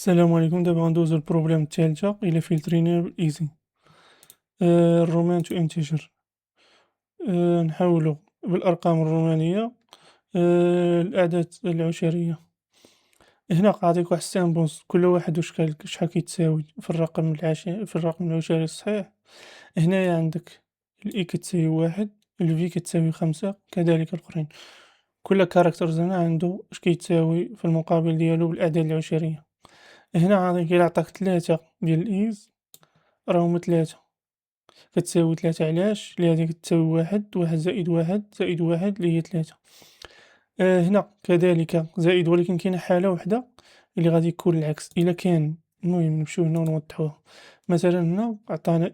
السلام عليكم. دابا غندوزو البروبليم الثالثة إلى فلترينا بالإيزي. الرومان تو انتيجر. نحاولو بالأرقام الرومانية. الأعداد العشرية. هنا غنعطيك واحد سامبلز كل واحد شحال كيتساوي في الرقم العشري الصحيح. هنايا عندك الإي كتساوي واحد، الفي كتساوي خمسة، كذلك الآخرين. كل كاركترز هنا عندو اش كيتساوي في المقابل ديالو بالأعداد العشرية. هنا عاطيك إلا عطاك 3 ديال الإيز راهما 3 كتساوي 3 علاش؟ لهادي كتساوي واحد، واحد زائد واحد زائد واحد اللي هي 3. هنا كذلك زائد، ولكن كاينة حالة وحدة اللي غادي يكون العكس. إلا كان المهم نمشيو هنا ونوضحوها. مثلا هنا عطانا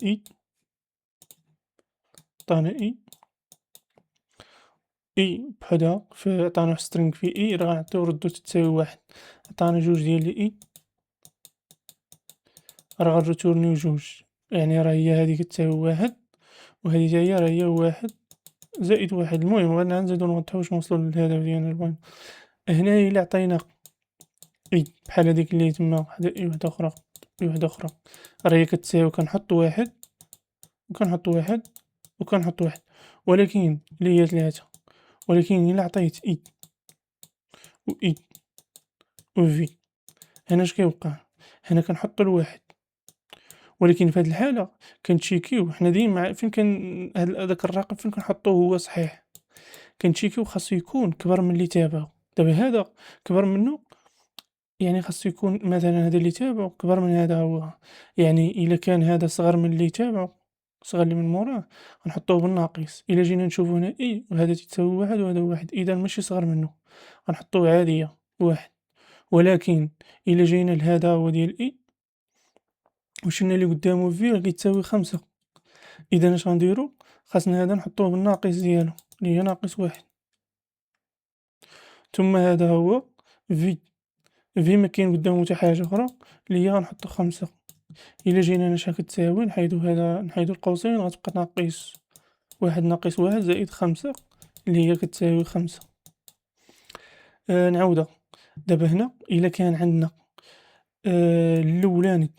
إي بحدها عطانا واحد string فيه إي راه غنعطيو ردو تتساوي واحد. عطانا جوج ديال الإي راه غنريتورنيو جوج، يعني راه هي هادي كتساوي واحد وهادي تا هي راه هي واحد زائد واحد. المهم غادي نزيدو نوضحو باش نوصلو للهدف ديالنا البغينا. هنايا إلا عطينا إي بحال هاديك اللي تما وحدة إي وحدة أخرى، إي وحدة أخرى راه هي كتساوي كنحط واحد وكنحط واحد وكنحط واحد، ولكن اللي هي 3. ولكن إلا عطيت إي وإي وفي هنا اش كيوقع؟ هنا كنحطو الواحد، ولكن في هاد الحالة كنتشيكيو حنا ديما فين هداك الرقم فين كنحطوه هو صحيح. كنتشيكيو خاصو يكون كبر من اللي تابعو. دابا هذا كبر منو، يعني خاصو يكون مثلا هذا اللي تابعو كبر من هذا هو. يعني إلا كان هذا صغر من اللي تابعو، صغر اللي من موراه، غنحطوه بالناقص. إلا جينا نشوفو هنا إي وهذا تيساوي واحد وهذا واحد، إذا ماشي صغر منه غنحطوه عادية واحد. ولكن إلا جينا لهذا هو ديال إي وشلنا اللي قدامو في راه كيتساوي خمسة، إذا اش غنديرو؟ خاصنا هذا نحطوه بالناقص ديالو اللي هي ناقص واحد. ثم هذا هو في مكاين قدامو تا حاجة أخرى اللي هي غنحطو خمسة. إلا جينا هنا شحال كتساوي نحيدو هذا، نحيدو القوسين غتبقى ناقص واحد ناقص واحد زائد خمسة اللي هي كتساوي خمسة. نعاودها. دابا هنا إلا كان عندنا الأولاني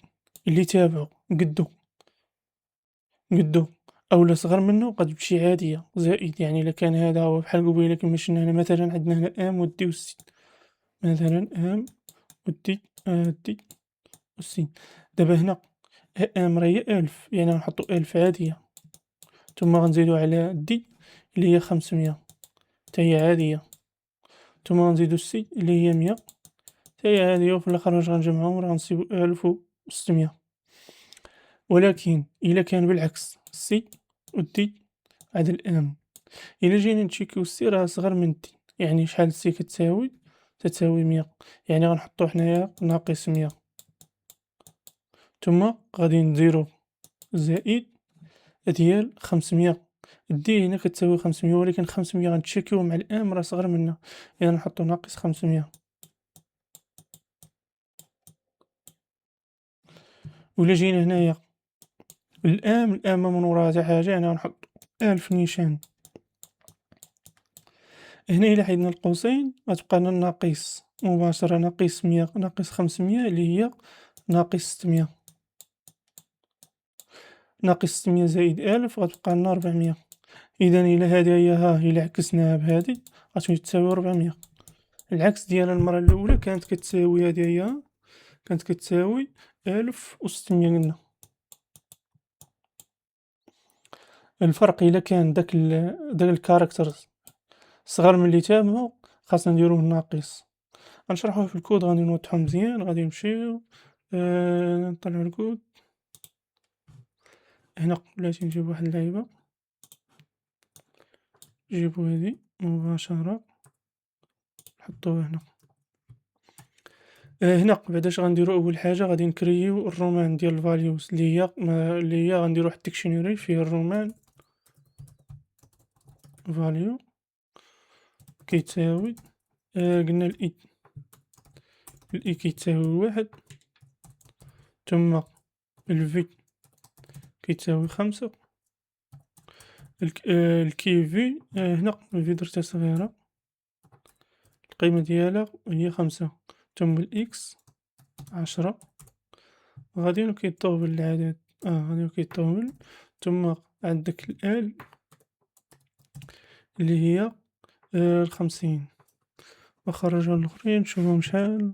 اللي تابعو قدو أولا صغر منه غتمشي عادية زائد. يعني إلا كان هذا هو بحال قبيلة كيما شفنا هنا مثلا عندنا هنا ام و دي و سي، مثلا ام و دي و سي. دابا هنا ام راه هي ألف، يعني غنحطو ألف عادية، ثم غنزيدو على دي اللي هي 500 تا هي عادية، ثم غنزيدو سي اللي هي 100 تا هي عادية، وفي الآخر واش غنجمعوهم راه غنصيبو 1600. ولكن إلا كان بالعكس سي و دي عاد الام، إلا جينا نتشيكيو السي راه صغر من دي، يعني شحال السي كتساوي؟ تتساوي 100، يعني غنحطو حنايا ناقص 100، ثم غادي نديرو زائد ديال 500. دي هنا كتساوي 500، ولكن 500 غنتشيكيو مع الام راه صغر منها، إذا نحطو ناقص 500. وإلا جينا هنايا الام ما من وراها تا حاجة، يعني غنحطو ألف نيشان. هنا إلا حيدنا القوسين غتبقى لنا الناقص مباشرة، ناقص 100 ناقص 500 اللي هي ناقص 600. ناقص 600 زائد 1000 غتبقى لنا 400. إذا إلا هادي هي إلا عكسناها بهادي غتولي تساوي 400. العكس ديالها المرة الأولى كانت كتساوي هادي هي كانت كتساوي 1600 قلنا. الفرق إلا كان داك الكاركترز صغر من اللي تابعو خاصنا نديروه ناقص. غنشرحوه في الكود غادي نوضحو مزيان. غادي نمشيو نطلعو الكود. هنا بلاتي نجيب واحد اللعيبة، نجيبو هادي مباشرة نحطوها هنا. هنا بعداش غنديرو أول حاجة غادي نكرييو الرومان ديال الفاليوز اللي هي غنديرو واحد الديكشنري فيه الرومان فاليو كيتساوي قلنا الإي كيتساوي واحد، ثم الفي كيتساوي خمسة، الكي في هنا الفي درتها صغيرة القيمة ديالها هي خمسة، ثم الإكس 10 غادي كيطول العدد، غادي كيطول. ثم عندك الآل اللي هي 50. نخرجو الآخرين نشوفهم شحال.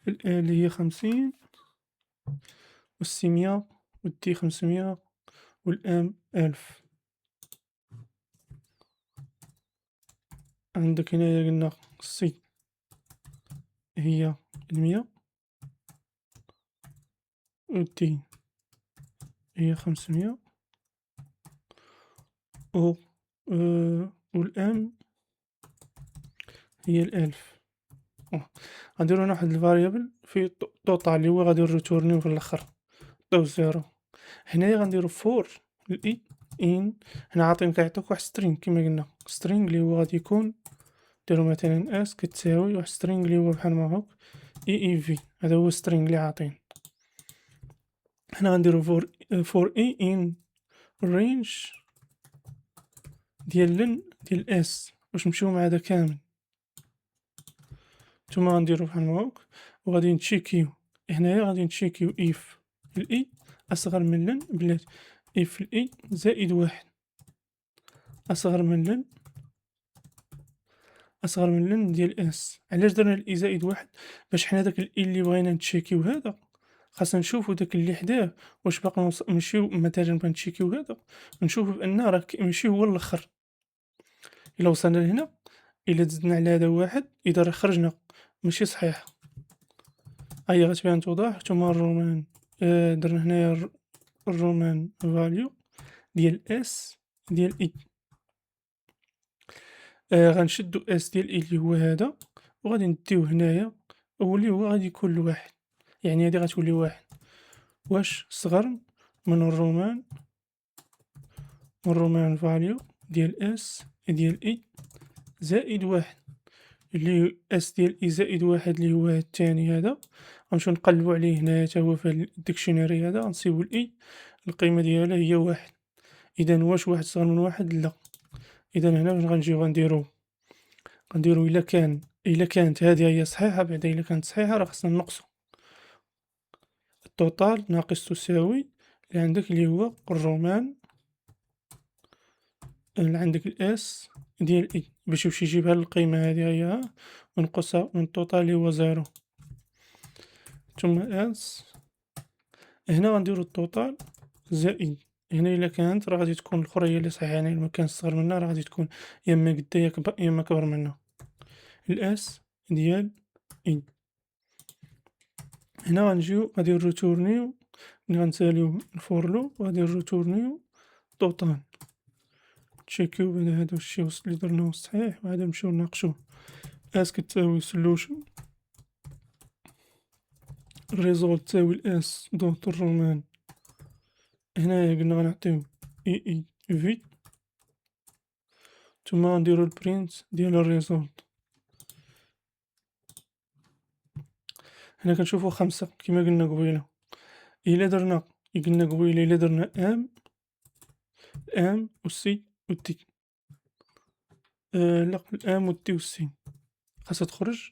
الآل اللي هي 50 و600 و D 500 والآم 1000. عندك هنايا قلنا السي هي 100 والدي هي 500 و والآم هي 1000. غنديرو هنا واحد الفاريابل في توتال اللي هو غادي نريتورنيو في اللخر نعطيو زيرو. هنايا غنديرو فور الإي إن. هنا عاطين كيعطيوك واحد سترينغ كيما قلنا، سترينغ اللي هو غادي يكون ديرو مثلا اس كتساوي واحد سترينغ اللي هو بحال ما هوك إي في. هذا هو سترينغ اللي عاطين. هنا غنديرو فور إي إن رينج ديال لن ديال اس باش نمشيو مع هذا كامل. نتوما غنديرو بحال هاك وغادي نتشيكيو. هنايا غادي نتشيكيو اف الاي اصغر من لن بلاتي. اف الاي زائد واحد اصغر من لن، اصغر من لن ديال اس. علاش درنا الاي زائد واحد؟ باش حنا داك الاي اللي بغينا نتشيكيو هذا خاصنا نشوفو داك اللي حداه واش باقي نمشيو مثلا بغا نتشيكيو هذا نشوفو بان راه ماشي هو الاخر. الا وصلنا لهنا، الا زدنا على هذا واحد اذا راه خرجنا ماشي صحيح. هي غتبان توضح. نتوما الرومان درنا هنايا الرومان فاليو ديال اس ديال اي. غنشدو اس ديال اي اللي هو هذا وغادي نديو هنايا واللي هو غادي يكون لواحد، يعني هادي غتولي واحد. واش صغر من الرومان فاليو ديال اس ديال اي زائد واحد اللي اس ديال اي زائد واحد اللي هو الثاني هذا. غنمشيو نقلبو عليه هنايا تا هو في الديكشنري هذا غنصيبو الاي القيمة ديالها هي واحد. إذا واش واحد صغر من واحد؟ لا. إذا هنا فاش غنجيو غنديرو إلا كانت هذه هي صحيحة، بعدا إلا كانت صحيحة راه خصنا نقصو التوتال ناقص تساوي اللي عندك اللي هو الرومان اللي عندك الإس ديال إي باش يمشي يجيبها القيمة هذه هي ونقصها من التوتال اللي هو زيرو. ثم إس هنا غنديرو التوتال زائد هنا إلا كانت راه غادي تكون الأخرى هي اللي صحيحة، يعني إلا مكان صغر منها راه غادي تكون يا إما قدها يا إما كبر منها. الإس ديال إي هنا غنجيو غادي نريتورنيو ملي غنساليو الفور لوب غادي نريتورنيو توتال تشيكيو بان هذا الشي اللي درناه صحيح وعاد نمشيو نناقشوه. اس كتساوي سولوشن الريزولت تساوي الاس دوت الرومان. هنايا قلنا غنعطيو اي في ثم غنديرو البرينت ديال الريزولت. هنا كنشوفو 5 كيما قلنا قبيلة. قلنا قبيلة إلا درنا ام و سي و تي لا الام و تي و سي خاصها تخرج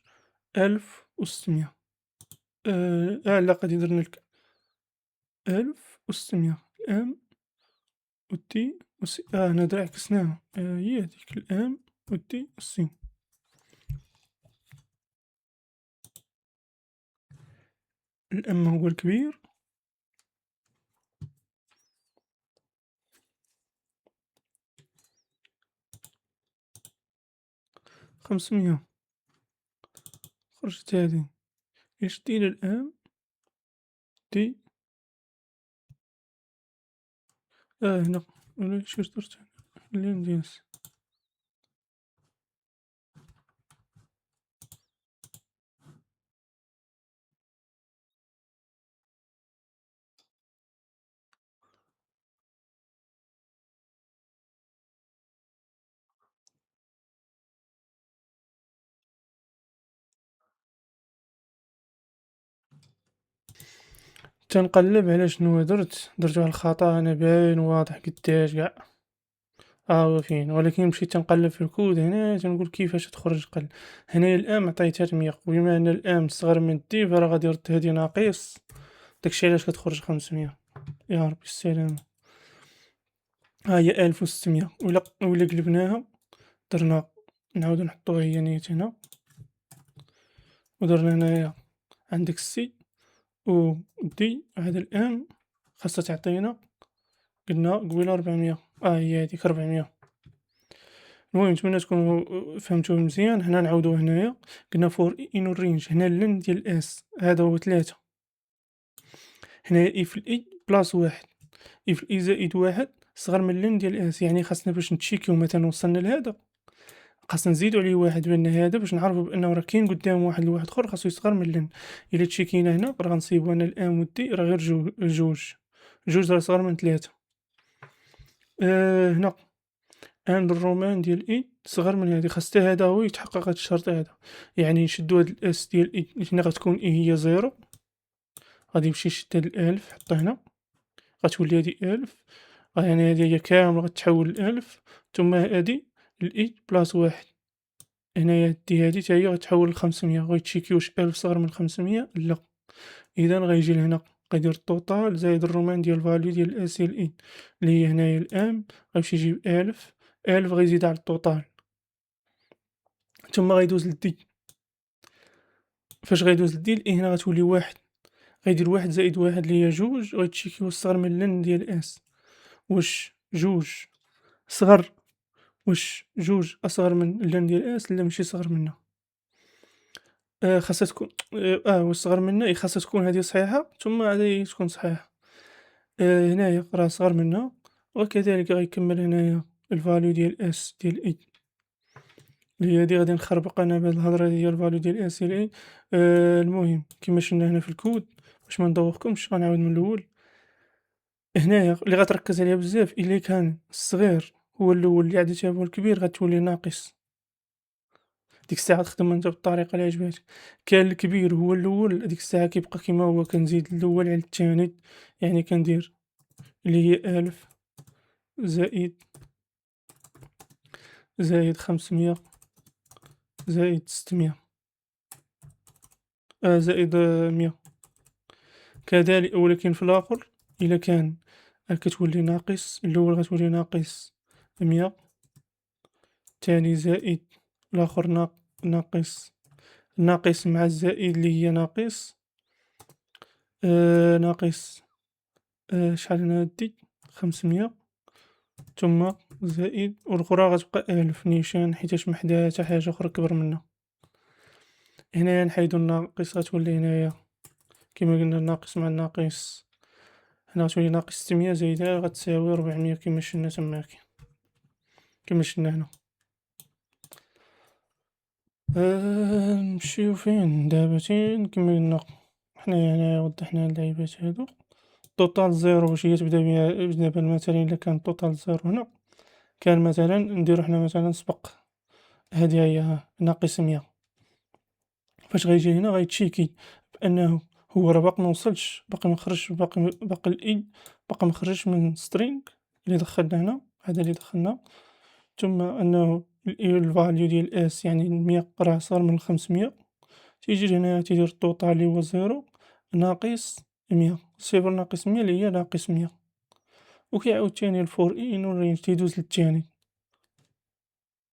1600. لا غادي درنا لك 1600 ام و تي و سي. هنا عكسناها، هي هاديك الام و تي و سي. الام هو الكبير 500 خرجت هادي. اش دير الام تي هنا ولا شي درت اللي نديس. تنقلب على شنو درت على الخطأ. أنا باين واضح قداش قاع هو فين، ولكن مشيت تنقلّب في الكود هنا تنقول كيفاش تخرج هنايا الآن عطيتها 100 وبما أن الآن صغر من الدي فراه غادي يرد هادي ناقص، داكشي علاش كتخرج 500. يا ربي السلامة. ها هي 1600 وإلا قلبناها درنا نعاودو نحطوها هي نيت هنا ودرنا هنايا عندك السي و دي هذا الآن خاصها تعطينا قلنا قبيلة 400. هي هاديك 400. المهم نتمنى تكونوا فهمتوه مزيان. هنا نعاودو هنايا قلنا فور إن range هنا اللين ديال اس هذا هو 3. هنايا if الإي بلاص 1 if الإي زائد 1 صغر من اللين ديال اس، يعني خاصنا باش نتشيكيو مثلا وصلنا لهذا خاصنا نزيدو عليه 1 بأن هذا باش نعرفو بأنه راه كاين قدام واحد لواحد خر خاصو يصغر من اللين. إلا تشيكينا هنا راه غنصيبو أن الآن و دي راه غير جوج راه صغر من 3. هنا عند الرومان ديال إي صغر من هادي خاص حتى هذا هو يتحقق هاد الشرط هذا، يعني نشدو هاد الإس ديال إي هنا غتكون إي هي 0 غادي يمشي يشد هاد الألف يحطها هنا غتولي هادي 1000 يعني هادي هي كاملة غتحول ل1000 ثم هادي الإي بلاص 1 هنايا دي هادي تا هي غتحول ل500 وغيتشيكي واش 1000 صغر من 500 لا. إذا غيجي لهنا غيدير التوتال زايد الرومان ديال الفاليو ديال الإس ديال إي اللي هي هنايا الآن غيمشي يجيب 1000 غيزيد على التوتال ثم غيدوز للدي. فاش غيدوز للدي الإي هنا غتولي 1 غيدير 1 زائد 1 اللي هي 2 وغيتشيكي واش صغر من اللين ديال إس واش 2 صغر واش 2 أصغر من اللين ديال إس لا ماشي صغر منها. خاصها تكون واش صغر منها خاصها تكون هادي صحيحة ثم هادي تكون صحيحة. هنايا راه صغر منها وكذلك غيكمل هنايا الفاليو ديال إس ديال إي اللي هي هادي غادي نخربق أنا بهاد الهضرة ديال الفاليو ديال إس ديال إي. المهم كيما شفنا هنا في الكود باش مندوخكمش غنعاود من الأول. هنايا اللي غتركز عليها بزاف إلا كان الصغير هو الأول اللي عديتها هو الكبير غتولي ناقص، ديك الساعة تخدم انت بالطريقة اللي عجباتك. كان الكبير هو الأول ديك الساعة كيبقى كيما هو كنزيد الأول على الثاني يعني كندير اللي هي 1000 زايد 500 زايد 600 زائد 100 كذلك. ولكن في الآخر إلا كان كتولي ناقص الأول غتولي ناقص 100 الثاني زائد الآخر ناقص مع الزائد اللي هي ناقص ناقص شحال هنا هادي 500 ثم زائد والأخرى غتبقى 1000 نيشان حيتاش محداها حتى حاجة أخرى كبر منها. هنايا نحيدو الناقص غتولي هنايا كيما قلنا الناقص مع الناقص هنا غتولي ناقص 600 زايدها غتساوي 400 كيما شفنا تماك كيما شفنا هنا. نمشيو فين دابا كيما قلنا حنايا هنايا وضحنا اللعيبات هادو. توتال زيرو واش هي تبدا بها دابا مثلا إلا كان توتال زيرو هنا كان مثلا نديرو حنا مثلا سبق هادي هي ناقص 100 فاش غيجي هنا غيتشيكي بأنه هو راه باقي موصلش باقي مخرجش باقي الإي باقي مخرجش من سترينغ اللي دخلنا هنا هذا اللي دخلنا ثم أنه الفاليو ديال إس يعني 100 راه صار من 500 تيجي هنا تيدير التوتال اللي هو زيرو ناقص 100 صفر ناقص 100 اللي هي ناقص 100 وكيعاود تاني الفور إن والرينج تيدوز للتاني